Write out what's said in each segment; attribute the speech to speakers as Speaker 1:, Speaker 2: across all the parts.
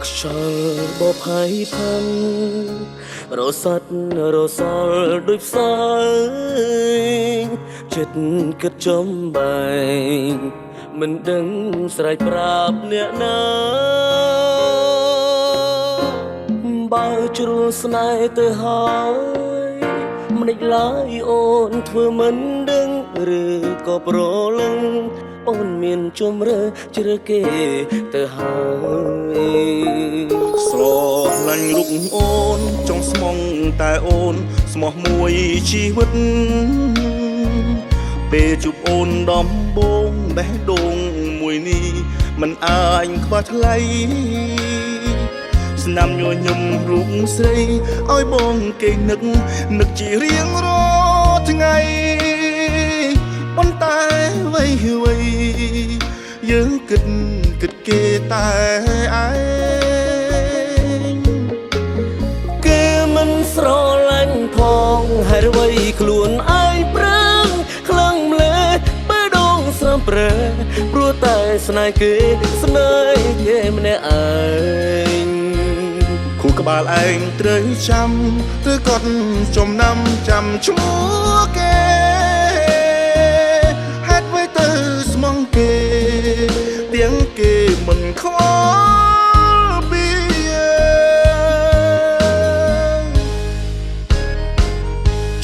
Speaker 1: ខ្យល់បភ័យផាន់រសាត់រសល់ដូចផ្សើចិត្តគិតចំបែងមិនដឹងស្រែកប្រាប់អ្នកណាបើជ្រុលស្នេហ៍ទៅហើយមិនដេចឡើយអូនធ្វើមិនដឹងឬក៏ប្រលឹងអូនមានជំរឿជ្រើគេទៅហើយ
Speaker 2: ស្រឡាញ់រូបអូនចង់ស្មងតែអូនស្មោះមួយជីវិតពេលជួបអូនដំបងបេះដូងមួយនេះមិនអាចខ្វះថ្លៃស្នាមញញឹមរូបស្រីឲ្យបងគេនឹកជារៀងរាល់ថ្ងៃប៉ុន្តែអ្វីយើងគិតគេតែឯង
Speaker 1: គេមិនស្រឡាញ់ផងហើយអ្វីខ្លួនឯងប្រឹងខ្លាំងម្លេះបើដងស្រំប្រែព្រោះតែស្នេហ៍គេស្នេហ៍គេម្នាក់ឯង
Speaker 2: គូក្បាលឯងត្រូវចាំឬក៏ចំណាំចាំឈ្មោះគេហេតុអ្វីទៅស្មងគេទាំងគេមិនខ្វល់ពី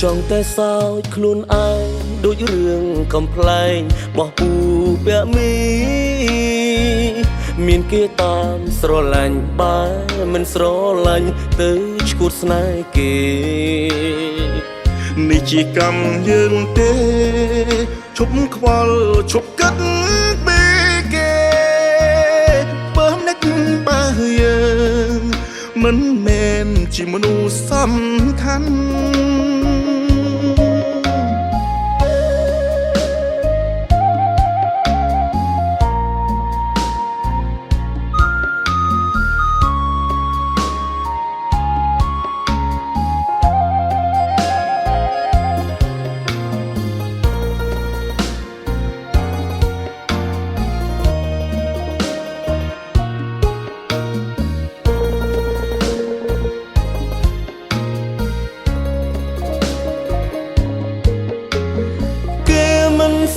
Speaker 1: ចង់តែសោចខ្លួនឯងដូចរឿងកំប្លែងបោះពូពាក់មីមានគេតាមស្រឡាញ់បើមិនស្រឡាញ់ទៅឈួតស្នេហ៍គេ
Speaker 2: នេះជាកម្មយើងទេឈប់ខ្វល់ឈប់គិតពីគេបើនឹកបើយើងមិនមែនជាមនុស្សសំខាន់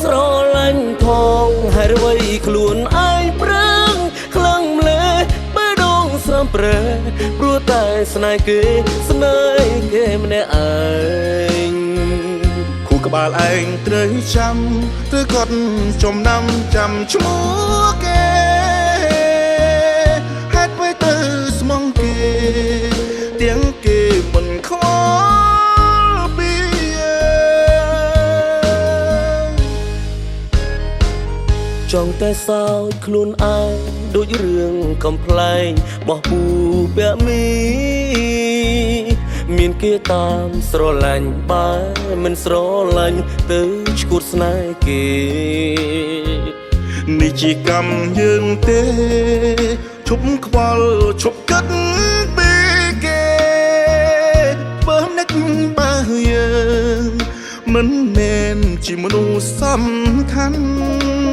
Speaker 1: ស្រឡាញ់ផងហើយអ្វីខ្លួនឯងប្រឹងខ្លាំងម្លេះបើដងស្រំប្រែព្រោះតែស្នេហ៍គេស្នេហ៍គេម្នាក់ឯង
Speaker 2: គូក្បាលឯងត្រូវចាំឬក៏ចំណាំចាំឈ្មោះគេហេតុអ្វីទៅស្មងគេទាំងគេមិនខ្វល់ពី
Speaker 1: ចង់តែសោចខ្លួនឯងដូចរឿងកំប្លែងបោះពូពាក់មីមានគេតាមស្រឡាញ់បើមិនស្រឡាញ់ទៅឈួតស្នេហ៍គេ
Speaker 2: នេះជាកម្មយើងទេឈប់ខ្វល់ឈប់គិតពីគេបើនឹកបើយើងមិនមែនជាមនុស្សសំខាន់